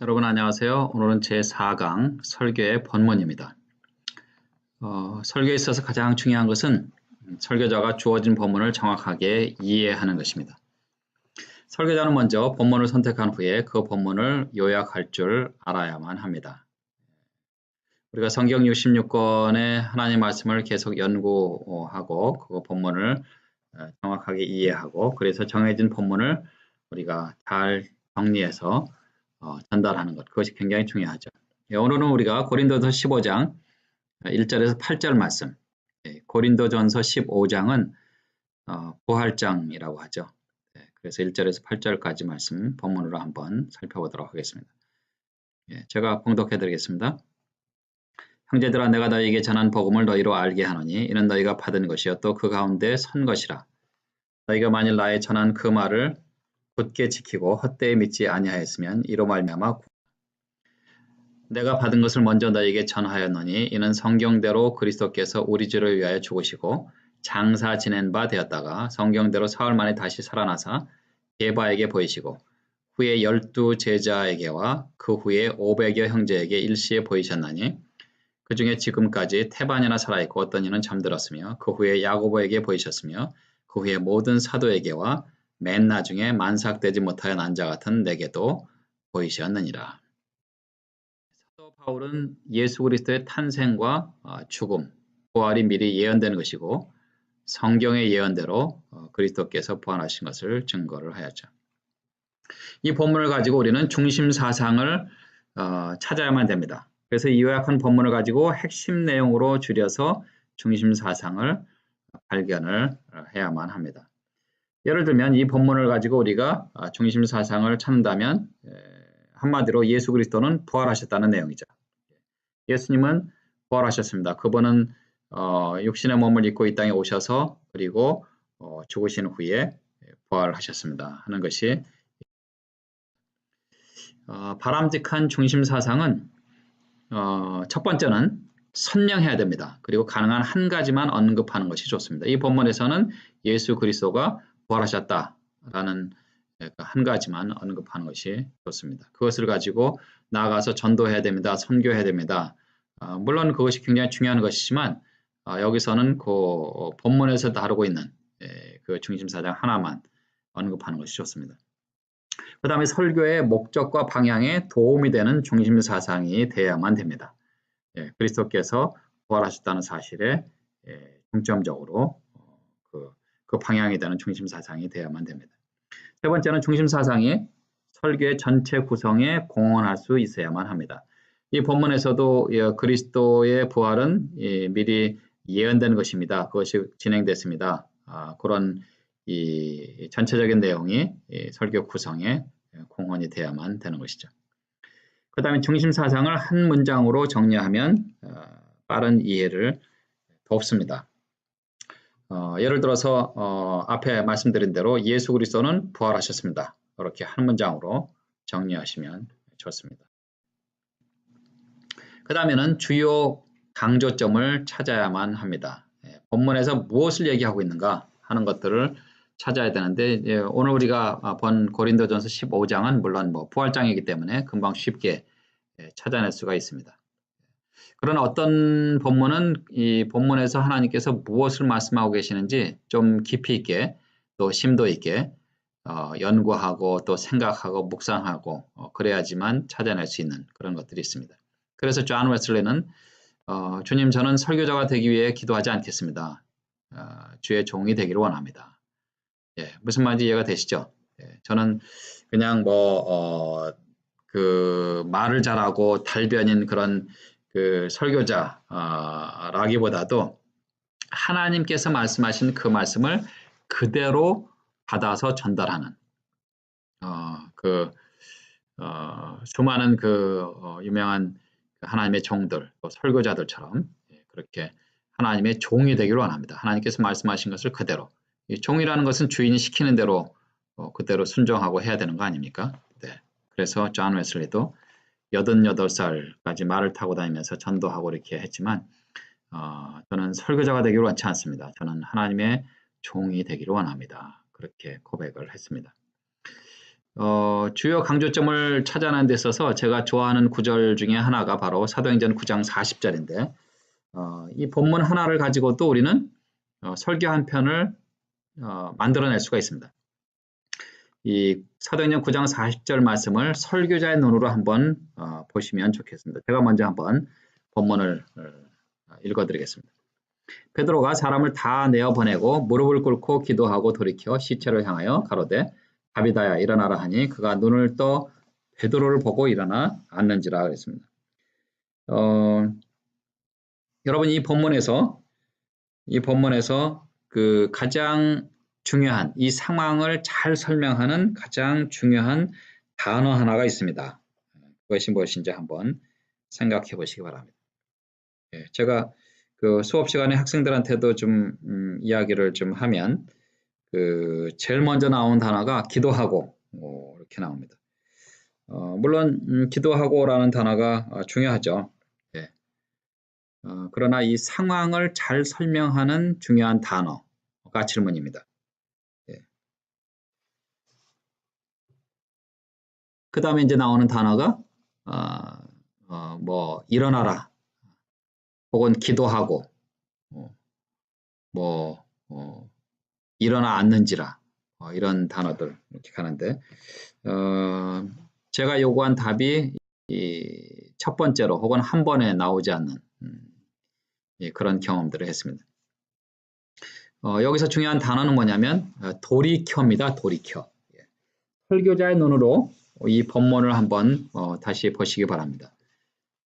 여러분 안녕하세요. 오늘은 제4강 설교의 본문입니다. 설교에 있어서 가장 중요한 것은 설교자가 주어진 본문을 정확하게 이해하는 것입니다. 설교자는 먼저 본문을 선택한 후에 그 본문을 요약할 줄 알아야만 합니다. 우리가 성경 66권의 하나님 말씀을 계속 연구하고 그 본문을 정확하게 이해하고 그래서 정해진 본문을 우리가 잘 정리해서 전달하는 것, 그것이 굉장히 중요하죠. 오늘은 우리가 고린도서 15장 1절에서 8절 말씀, 고린도전서 15장은 부활장이라고 하죠. 그래서 1절에서 8절까지 말씀 본문으로 한번 살펴보도록 하겠습니다. 제가 봉독해 드리겠습니다. 형제들아, 내가 너희에게 전한 복음을 너희로 알게 하노니 이는 너희가 받은 것이요 또 그 가운데 선 것이라. 너희가 만일 나의 전한 그 말을 굳게 지키고 헛되이 믿지 아니하였으면 이로 말미암아 내가 받은 것을 먼저 너희에게 전하였노니 이는 성경대로 그리스도께서 우리 죄를 위하여 죽으시고 장사 지낸 바 되었다가 성경대로 사흘 만에 다시 살아나사 게바에게 보이시고 후에 12 제자에게와 그 후에 500여 형제에게 일시에 보이셨나니 그 중에 지금까지 태반이나 살아있고 어떤 이는 잠들었으며 그 후에 야고보에게 보이셨으며 그 후에 모든 사도에게와 맨 나중에 만삭되지 못하여 난 자 같은 내게도 보이셨느니라. 사도 바울은 예수 그리스도의 탄생과 죽음, 부활이 미리 예언되는 것이고 성경의 예언대로 그리스도께서 부활하신 것을 증거를 하였죠. 이 본문을 가지고 우리는 중심 사상을 찾아야만 됩니다. 그래서 이 요약한 본문을 가지고 핵심 내용으로 줄여서 중심 사상을 발견을 해야만 합니다. 예를 들면 이 본문을 가지고 우리가 중심 사상을 찾는다면 한마디로 예수 그리스도는 부활하셨다는 내용이죠. 예수님은 부활하셨습니다. 그분은 육신의 몸을 입고 이 땅에 오셔서 그리고 죽으신 후에 부활하셨습니다 하는 것이 바람직한 중심 사상은 첫 번째는 선명해야 됩니다. 그리고 가능한 한 가지만 언급하는 것이 좋습니다. 이 본문에서는 예수 그리스도가 부활하셨다라는 한 가지만 언급하는 것이 좋습니다. 그것을 가지고 나아가서 전도해야 됩니다. 선교해야 됩니다. 물론 그것이 굉장히 중요한 것이지만 여기서는 그 본문에서 다루고 있는 그 중심사상 하나만 언급하는 것이 좋습니다. 그 다음에 설교의 목적과 방향에 도움이 되는 중심사상이 되어야만 됩니다. 그리스도께서 부활하셨다는 사실에 중점적으로 그 방향이 되는 중심사상이 되어야만 됩니다. 세 번째는 중심사상이 설교의 전체 구성에 공헌할 수 있어야만 합니다. 이 본문에서도 그리스도의 부활은 미리 예언된 것입니다. 그것이 진행됐습니다. 그런 이 전체적인 내용이 설교 구성에 공헌이 돼야만 되는 것이죠. 그 다음에 중심사상을 한 문장으로 정리하면 빠른 이해를 돕습니다. 예를 들어서 앞에 말씀드린 대로 예수 그리스도는 부활하셨습니다. 이렇게 한 문장으로 정리하시면 좋습니다. 그 다음에는 주요 강조점을 찾아야만 합니다. 본문에서 무엇을 얘기하고 있는가 하는 것들을 찾아야 되는데 오늘 우리가 본 고린도전서 15장은 물론 부활장이기 때문에 금방 쉽게 찾아낼 수가 있습니다. 그러나 어떤 본문은 이 본문에서 하나님께서 무엇을 말씀하고 계시는지 좀 깊이 있게 또 심도 있게 연구하고 또 생각하고 묵상하고 그래야지만 찾아낼 수 있는 그런 것들이 있습니다. 그래서 존 웨슬리는 주님, 저는 설교자가 되기 위해 기도하지 않겠습니다. 주의 종이 되기를 원합니다. 무슨 말인지 이해가 되시죠? 저는 그냥 그 말을 잘하고 달변인 그런 그 설교자라기보다도 하나님께서 말씀하신 그 말씀을 그대로 받아서 전달하는 수많은 유명한 하나님의 종들, 또 설교자들처럼 그렇게 하나님의 종이 되기를 원합니다. 하나님께서 말씀하신 것을 그대로. 종이라는 것은 주인이 시키는 대로 그대로 순종하고 해야 되는 거 아닙니까? 네. 그래서 존 웨슬리도 88살까지 말을 타고 다니면서 전도하고 이렇게 했지만 저는 설교자가 되기를 원치 않습니다. 저는 하나님의 종이 되기를 원합니다. 그렇게 고백을 했습니다. 주요 강조점을 찾아내는 데 있어서 제가 좋아하는 구절 중에 하나가 바로 사도행전 9장 40절인데 이 본문 하나를 가지고도 우리는 설교 한 편을 만들어낼 수가 있습니다. 이 사도행전 9장 40절 말씀을 설교자의 눈으로 한번 보시면 좋겠습니다. 제가 먼저 한번 본문을 읽어드리겠습니다. 베드로가 사람을 다 내어 보내고 무릎을 꿇고 기도하고 돌이켜 시체를 향하여 가로되 다비다야 일어나라 하니 그가 눈을 떠 베드로를 보고 일어나 앉는지라 그랬습니다. 여러분 이 본문에서 그 가장 중요한 이 상황을 잘 설명하는 가장 중요한 단어 하나가 있습니다. 그것이 무엇인지 한번 생각해 보시기 바랍니다. 제가 그 수업 시간에 학생들한테도 좀 이야기를 좀 하면 그 제일 먼저 나온 단어가 기도하고 이렇게 나옵니다. 물론 기도하고라는 단어가 중요하죠. 그러나 이 상황을 잘 설명하는 중요한 단어가 질문입니다. 그 다음에 이제 나오는 단어가 뭐 일어나라 혹은 기도하고 일어나 앉는지라 이런 단어들 이렇게 가는데 제가 요구한 답이 이 첫 번째로 혹은 한 번에 나오지 않는 그런 경험들을 했습니다. 여기서 중요한 단어는 뭐냐면 돌이켜입니다. 돌이켜. 설교자의 눈으로 이 본문을 한번 다시 보시기 바랍니다.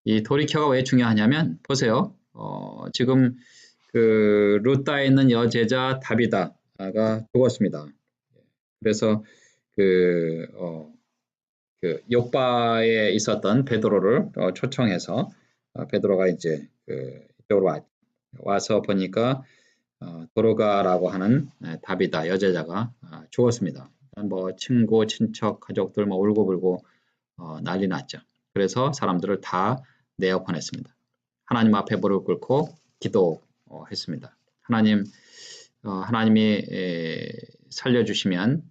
이 돌이켜가 왜 중요하냐면 보세요. 지금 그 루다에 있는 여제자 다비다가 죽었습니다. 그래서 그 요바에 있었던 베드로를 초청해서 베드로가 이제 이쪽으로 와서 보니까 도로가라고 하는 다비다 여제자가 죽었습니다. 뭐 친구, 친척, 가족들 뭐 울고불고 난리 났죠. 그래서 사람들을 다 내어 보냈습니다. 하나님 앞에 무릎 꿇고 기도했습니다. 하나님이 살려주시면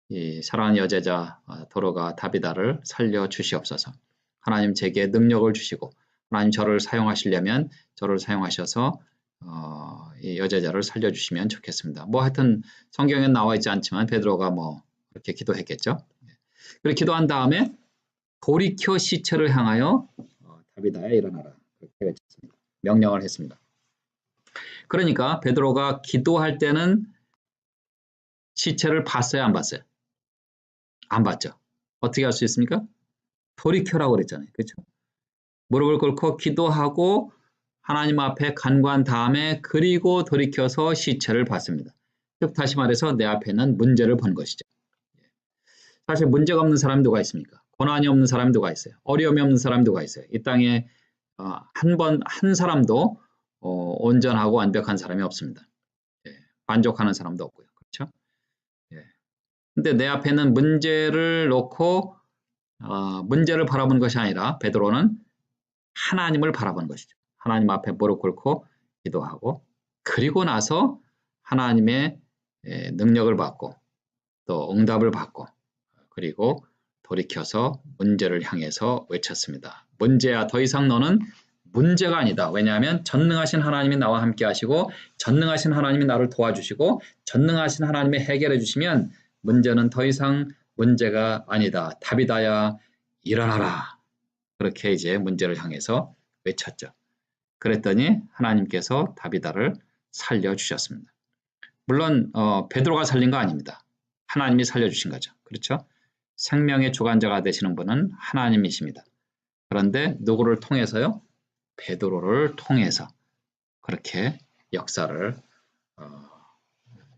이 사랑하는 여제자 도로가 다비다를 살려주시옵소서. 하나님 제게 능력을 주시고 하나님 저를 사용하시려면 저를 사용하셔서 이 여제자를 살려주시면 좋겠습니다. 뭐 하여튼 성경에 나와 있지 않지만 베드로가 뭐 그렇게 기도했겠죠. 그렇게 기도한 다음에 돌이켜 시체를 향하여 다비다야 일어나라 그렇게 외쳤습니다. 명령을 했습니다. 그러니까 베드로가 기도할 때는 시체를 봤어요, 안 봤어요? 안 봤죠. 어떻게 할 수 있습니까? 돌이켜라고 그랬잖아요. 그렇죠? 무릎을 꿇고 기도하고 하나님 앞에 간구한 다음에 그리고 돌이켜서 시체를 봤습니다. 즉 다시 말해서 내 앞에 있는 문제를 본 것이죠. 사실 문제가 없는 사람이 누가 있습니까? 고난이 없는 사람이 누가 있어요? 어려움이 없는 사람이 누가 있어요? 이 땅에 한 사람도 온전하고 완벽한 사람이 없습니다. 만족하는 사람도 없고요. 그렇죠? 근데 내 앞에는 문제를 놓고 문제를 바라본 것이 아니라 베드로는 하나님을 바라본 것이죠. 하나님 앞에 무릎 꿇고 기도하고 그리고 나서 하나님의 능력을 받고 또 응답을 받고 그리고 돌이켜서 문제를 향해서 외쳤습니다. 문제야 더 이상 너는 문제가 아니다. 왜냐하면 전능하신 하나님이 나와 함께 하시고 전능하신 하나님이 나를 도와주시고 전능하신 하나님이 해결해 주시면 문제는 더 이상 문제가 아니다. 다비다야 일어나라. 그렇게 이제 문제를 향해서 외쳤죠. 그랬더니 하나님께서 다비다를 살려주셨습니다. 물론 베드로가 살린 거 아닙니다. 하나님이 살려주신 거죠. 그렇죠? 생명의 주관자가 되시는 분은 하나님이십니다. 그런데 누구를 통해서요? 베드로를 통해서 그렇게 역사를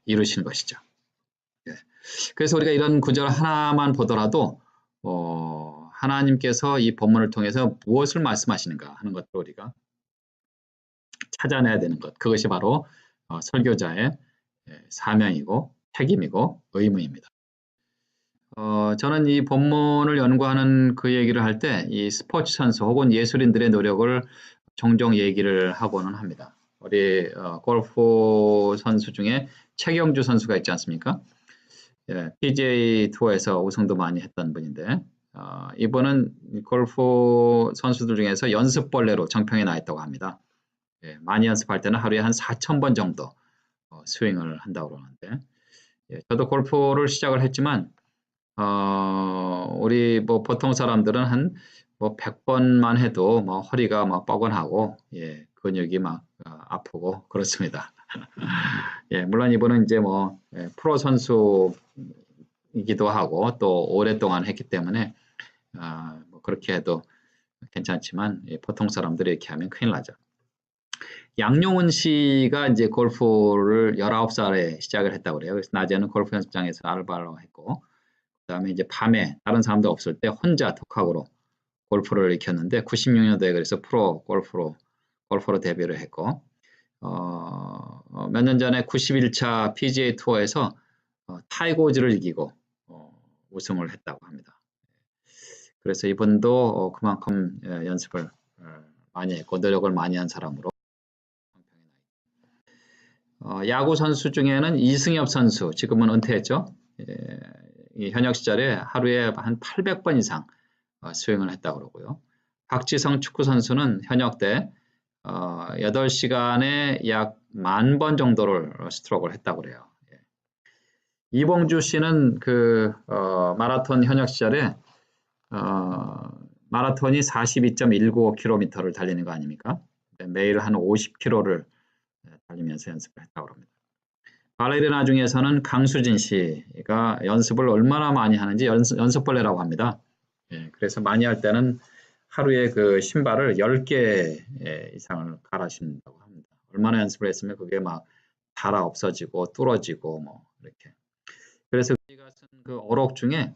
이루신 것이죠. 그래서 우리가 이런 구절 하나만 보더라도 하나님께서 이 본문을 통해서 무엇을 말씀하시는가 하는 것을 우리가 찾아내야 되는 것. 그것이 바로 설교자의 사명이고 책임이고 의무입니다. 저는 이 본문을 연구하는 그 얘기를 할 때 이 스포츠 선수 혹은 예술인들의 노력을 종종 얘기를 하고는 합니다. 우리 골프 선수 중에 최경주 선수가 있지 않습니까? 예, PGA 투어에서 우승도 많이 했던 분인데, 이분은 골프 선수들 중에서 연습벌레로 정평에 나 있다고 합니다. 예, 많이 연습할 때는 하루에 한 4,000번 정도 스윙을 한다고 그러는데, 예, 저도 골프를 시작을 했지만, 우리 뭐 보통 사람들은 한 뭐 100번만 해도 뭐 허리가 막 뻐근하고, 예, 근육이 막 아프고 그렇습니다. 예, 물론 이분은 이제 뭐 프로 선수이기도 하고 또 오랫동안 했기 때문에 뭐 그렇게 해도 괜찮지만 예, 보통 사람들이 이렇게 하면 큰일 나죠. 양용은 씨가 이제 골프를 19살에 시작을 했다고 그래요. 그래서 낮에는 골프 연습장에서 알바를 했고, 그다음에 이제 밤에 다른 사람들 없을 때 혼자 독학으로 골프를 익혔는데 96년도에 그래서 프로 골프로 데뷔를 했고, 몇 년 전에 91차 PGA 투어에서 타이거 우즈를 이기고 우승을 했다고 합니다. 그래서 이분도 그만큼 연습을 많이 했고 노력을 많이 한 사람으로. 야구 선수 중에는 이승엽 선수, 지금은 은퇴했죠. 예, 이 현역 시절에 하루에 한 800번 이상 스윙을 했다고 그러고요. 박지성 축구 선수는 현역 때 8시간에 약 10,000번 정도를 스트로크를 했다고 그래요. 예. 이봉주 씨는 그 마라톤 현역 시절에 마라톤이 42.195km를 달리는 거 아닙니까? 매일 한 50km를 달리면서 연습을 했다고 합니다. 발레리나 중에서는 강수진 씨가 연습을 얼마나 많이 하는지 연습벌레라고 합니다. 예, 그래서 많이 할 때는 하루에 그 신발을 10개 이상을 갈아 신는다고 합니다. 얼마나 연습을 했으면 그게 막 닳아 없어지고 뚫어지고 뭐 이렇게. 그래서 우리가 쓴 그 어록 중에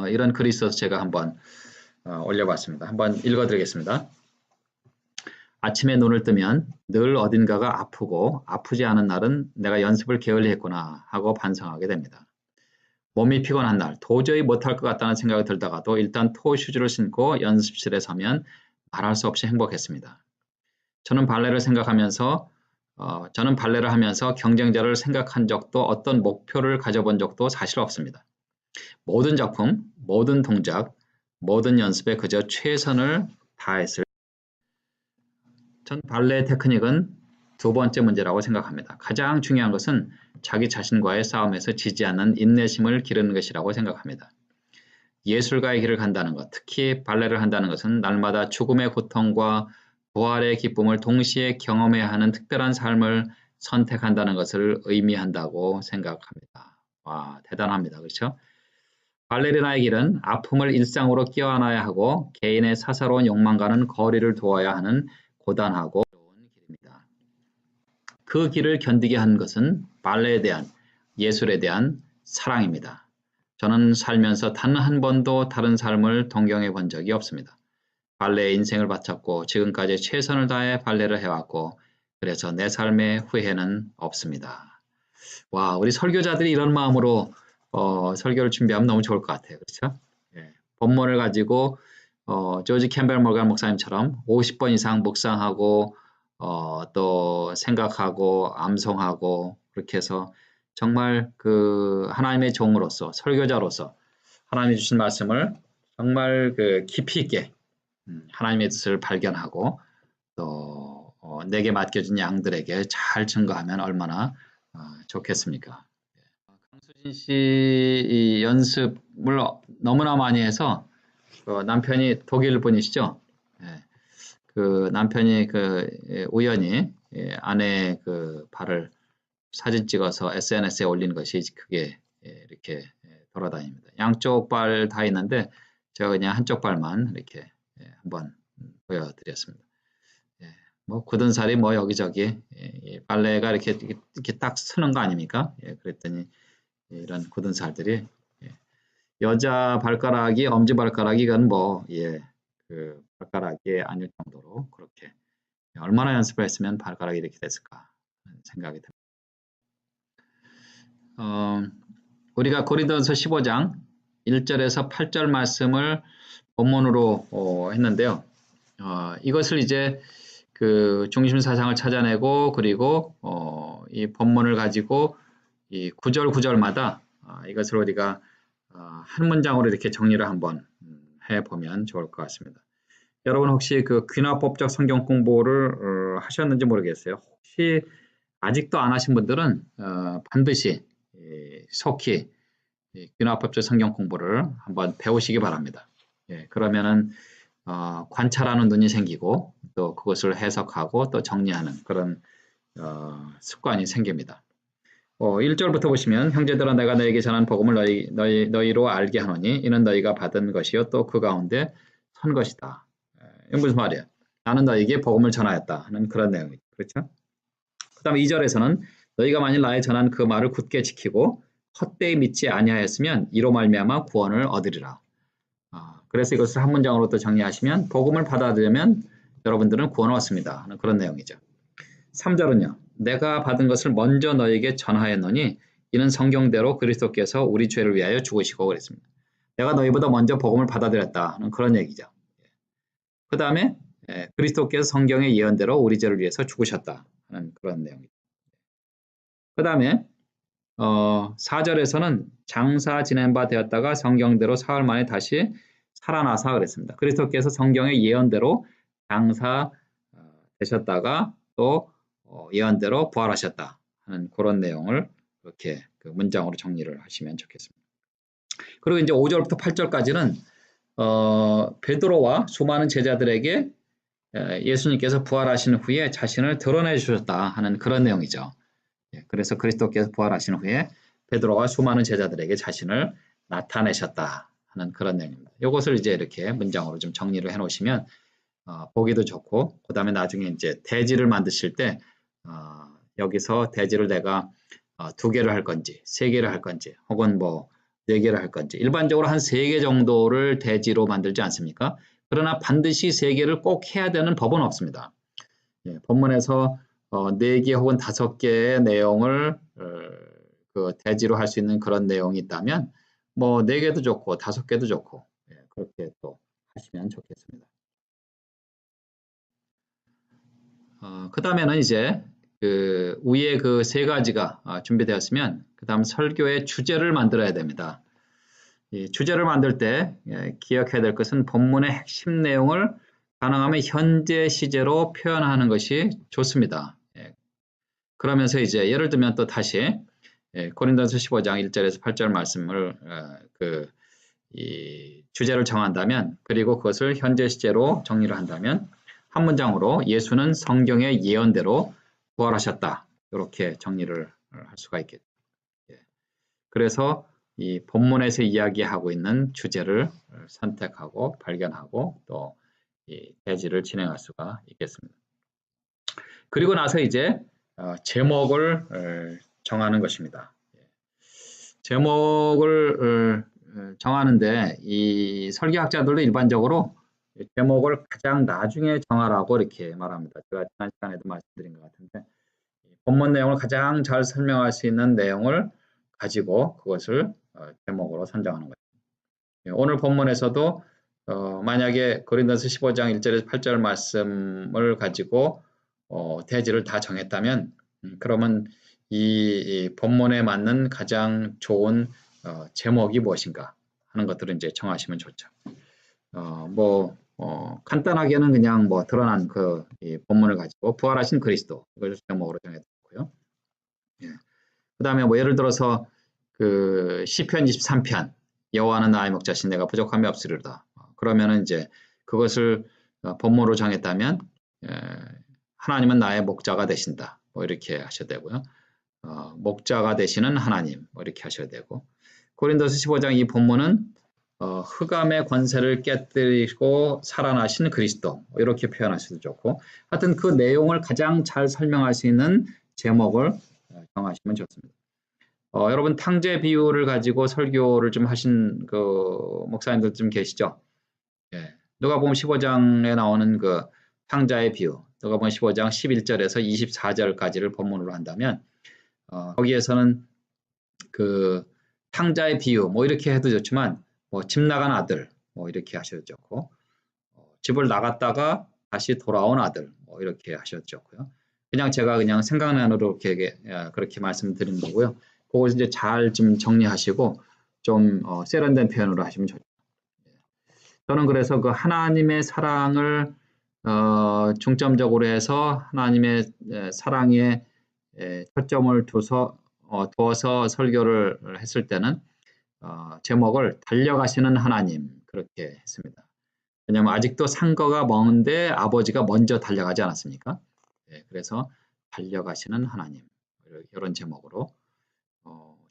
이런 글이 있어서 제가 한번 올려봤습니다. 한번 읽어드리겠습니다. 아침에 눈을 뜨면 늘 어딘가가 아프고 아프지 않은 날은 내가 연습을 게을리 했구나 하고 반성하게 됩니다. 몸이 피곤한 날 도저히 못할 것 같다는 생각이 들다가도 일단 토슈즈를 신고 연습실에 서면 말할 수 없이 행복했습니다. 저는 발레를 하면서 경쟁자를 생각한 적도 어떤 목표를 가져본 적도 사실 없습니다. 모든 작품, 모든 동작, 모든 연습에 그저 최선을 다했을 전 발레 테크닉은 두 번째 문제라고 생각합니다. 가장 중요한 것은 자기 자신과의 싸움에서 지지 않는 인내심을 기르는 것이라고 생각합니다. 예술가의 길을 간다는 것, 특히 발레를 한다는 것은 날마다 죽음의 고통과 부활의 기쁨을 동시에 경험해야 하는 특별한 삶을 선택한다는 것을 의미한다고 생각합니다. 와, 대단합니다. 그렇죠? 발레리나의 길은 아픔을 일상으로 끼워안아야 하고 개인의 사사로운 욕망과는 거리를 두어야 하는 고단하고 어려운 길입니다. 그 길을 견디게 한 것은 발레에 대한, 예술에 대한 사랑입니다. 저는 살면서 단 한 번도 다른 삶을 동경해 본 적이 없습니다. 발레에 인생을 바쳤고 지금까지 최선을 다해 발레를 해왔고 그래서 내 삶에 후회는 없습니다. 와, 우리 설교자들이 이런 마음으로 설교를 준비하면 너무 좋을 것 같아요. 그렇죠? 예, 본문을 가지고 조지 캠벨 모간 목사님처럼 50번 이상 묵상하고 또 생각하고 암송하고 그렇게 해서 정말 그 하나님의 종으로서 설교자로서 하나님이 주신 말씀을 정말 그 깊이 있게 하나님의 뜻을 발견하고 또 내게 맡겨진 양들에게 잘 증거하면 얼마나 좋겠습니까? 강수진 씨 연습을 너무나 많이 해서 남편이 독일 분이시죠. 예, 그 남편이 우연히 아내 그 발을 사진 찍어서 SNS에 올린 것이 그게 이렇게 돌아다닙니다. 양쪽 발 다 있는데 제가 그냥 한쪽 발만 이렇게 한번 보여드렸습니다. 뭐 굳은 살이 뭐 여기저기 발레가 이렇게 딱 서는 거 아닙니까? 그랬더니 이런 굳은 살들이 여자 발가락이 엄지 발가락이 이건 뭐 그 발가락이 아닐 정도로 그렇게 얼마나 연습을 했으면 발가락이 이렇게 됐을까 생각이 듭니다. 우리가 고린도전서 15장 1절에서 8절 말씀을 본문으로 했는데요. 이것을 이제 그 중심 사상을 찾아내고 그리고 이 본문을 가지고 이 구절 구절마다 이것을 우리가 한 문장으로 이렇게 정리를 한번 해보면 좋을 것 같습니다. 여러분 혹시 그 귀납법적 성경 공부를 하셨는지 모르겠어요. 혹시 아직도 안 하신 분들은 반드시 속히 귀납법적 성경 공부를 한번 배우시기 바랍니다. 예, 그러면은 관찰하는 눈이 생기고 또 그것을 해석하고 또 정리하는 그런 습관이 생깁니다. 1절부터 보시면 형제들아 내가 너에게 전한 복음을 너희로 알게 하노니 이는 너희가 받은 것이요 또 그 가운데 선 것이다. 이건 무슨 말이에요? 나는 너희에게 복음을 전하였다 하는 그런 내용이죠. 그렇죠? 그 다음에 2절에서는 너희가 만일 나의 전한 그 말을 굳게 지키고 헛되이 믿지 아니하였으면 이로 말미암아 구원을 얻으리라. 그래서 이것을 한 문장으로 또 정리하시면 복음을 받아들이면 여러분들은 구원을 얻습니다 하는 그런 내용이죠. 3절은요. 내가 받은 것을 먼저 너에게 전하였노니 이는 성경대로 그리스도께서 우리 죄를 위하여 죽으시고 그랬습니다. 내가 너희보다 먼저 복음을 받아들였다 하는 그런 얘기죠. 그 다음에 그리스도께서 성경의 예언대로 우리 죄를 위해서 죽으셨다 하는 그런 내용이죠. 그 다음에 4절에서는 장사 지낸 바 되었다가 성경대로 사흘 만에 다시 살아나사 그랬습니다. 그리스도께서 성경의 예언대로 장사 되셨다가 또 예언대로 부활하셨다 하는 그런 내용을 이렇게 그 문장으로 정리를 하시면 좋겠습니다. 그리고 이제 5절부터 8절까지는 베드로와 수많은 제자들에게 예수님께서 부활하신 후에 자신을 드러내 주셨다 하는 그런 내용이죠. 그래서 그리스도께서 부활하신 후에 베드로와 수많은 제자들에게 자신을 나타내셨다 하는 그런 내용입니다. 이것을 이제 이렇게 문장으로 좀 정리를 해 놓으시면 보기도 좋고 그 다음에 나중에 이제 대지를 만드실 때 여기서 대지를 내가 2개를 할 건지 3개를 할 건지 혹은 뭐 4개를 할 건지 일반적으로 한 3개 정도를 대지로 만들지 않습니까? 그러나 반드시 3개를 꼭 해야 되는 법은 없습니다. 본문에서 4개 혹은 5개의 내용을 그 대지로 할 수 있는 그런 내용이 있다면 뭐 4개도 좋고 5개도 좋고 그렇게 또 하시면 좋겠습니다. 그 다음에는 이제 그 위에 그 3가지가 준비되었으면 그 다음 설교의 주제를 만들어야 됩니다. 이 주제를 만들 때 기억해야 될 것은 본문의 핵심 내용을 가능하면 현재 시제로 표현하는 것이 좋습니다. 그러면서 이제 예를 들면 또 다시 고린도서 15장 1절에서 8절 말씀을 이 주제를 정한다면 그리고 그것을 현재 시제로 정리를 한다면 한 문장으로 예수는 성경의 예언대로 부활하셨다. 이렇게 정리를 할 수가 있겠죠. 그래서 이 본문에서 이야기하고 있는 주제를 선택하고 발견하고 또 이 대지를 진행할 수가 있겠습니다. 그리고 나서 이제 제목을 정하는 것입니다. 제목을 정하는데 이 설교학자들도 일반적으로 제목을 가장 나중에 정하라고 이렇게 말합니다. 제가 지난 시간에도 말씀드린 것 같은데 본문 내용을 가장 잘 설명할 수 있는 내용을 가지고 그것을 제목으로 선정하는 거죠. 오늘 본문에서도 만약에 고린도서 15장 1절에서 8절 말씀을 가지고 대지를 다 정했다면 그러면 이 본문에 맞는 가장 좋은 제목이 무엇인가 하는 것들을 이제 정하시면 좋죠. 간단하게는 그냥 뭐 드러난 이 본문을 가지고 부활하신 그리스도 이걸 제목으로 정해뒀고요. 그 다음에 뭐 예를 들어서 그 시편 23편 여호와는 나의 목자신 내가 부족함이 없으리로다. 그러면은 이제 그것을 본문으로 정했다면 하나님은 나의 목자가 되신다. 뭐 이렇게 하셔야 되고요. 목자가 되시는 하나님 뭐 이렇게 하셔야 되고 고린도서 15장 이 본문은 흑암의 권세를 깨뜨리고 살아나신 그리스도 이렇게 표현하셔도 좋고 하여튼 그 내용을 가장 잘 설명할 수 있는 제목을 정하시면 좋습니다. 여러분 탕제 비유를 가지고 설교를 좀 하신 그 목사님들 좀 계시죠? 누가복음 15장에 나오는 그 탕자의 비유 누가복음 15장 11절에서 24절까지를 본문으로 한다면 거기에서는 그 탕자의 비유 뭐 이렇게 해도 좋지만 뭐 집 나간 아들 뭐 이렇게 하셔도 좋고 집을 나갔다가 다시 돌아온 아들 뭐 이렇게 하셔도 좋고요. 그냥 제가 그냥 생각난으로 그렇게 말씀드린 거고요. 그거 이제 잘 좀 정리하시고 좀 세련된 표현으로 하시면 좋죠. 저는 그래서 그 하나님의 사랑을 중점적으로 해서 하나님의 사랑에 초점을 두어서 설교를 했을 때는 제목을 달려가시는 하나님 그렇게 했습니다. 왜냐하면 아직도 상거가 먼데 아버지가 먼저 달려가지 않았습니까? 그래서 달려가시는 하나님 이런 제목으로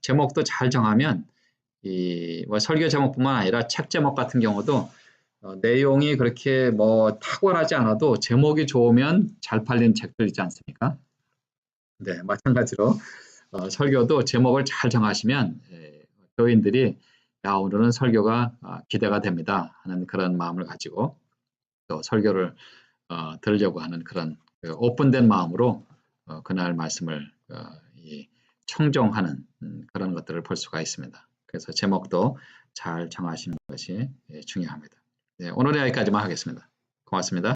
제목도 잘 정하면 뭐 설교 제목뿐만 아니라 책 제목 같은 경우도 내용이 그렇게 뭐 탁월하지 않아도 제목이 좋으면 잘 팔린 책들 있지 않습니까? 네, 마찬가지로 설교도 제목을 잘 정하시면 교인들이 야, 오늘은 설교가 기대가 됩니다 하는 그런 마음을 가지고 또 설교를 들으려고 하는 그런 오픈된 마음으로 그날 말씀을 청종하는 그런 것들을 볼 수가 있습니다. 그래서 제목도 잘 정하시는 것이 중요합니다. 네, 오늘은 여기까지만 하겠습니다. 고맙습니다.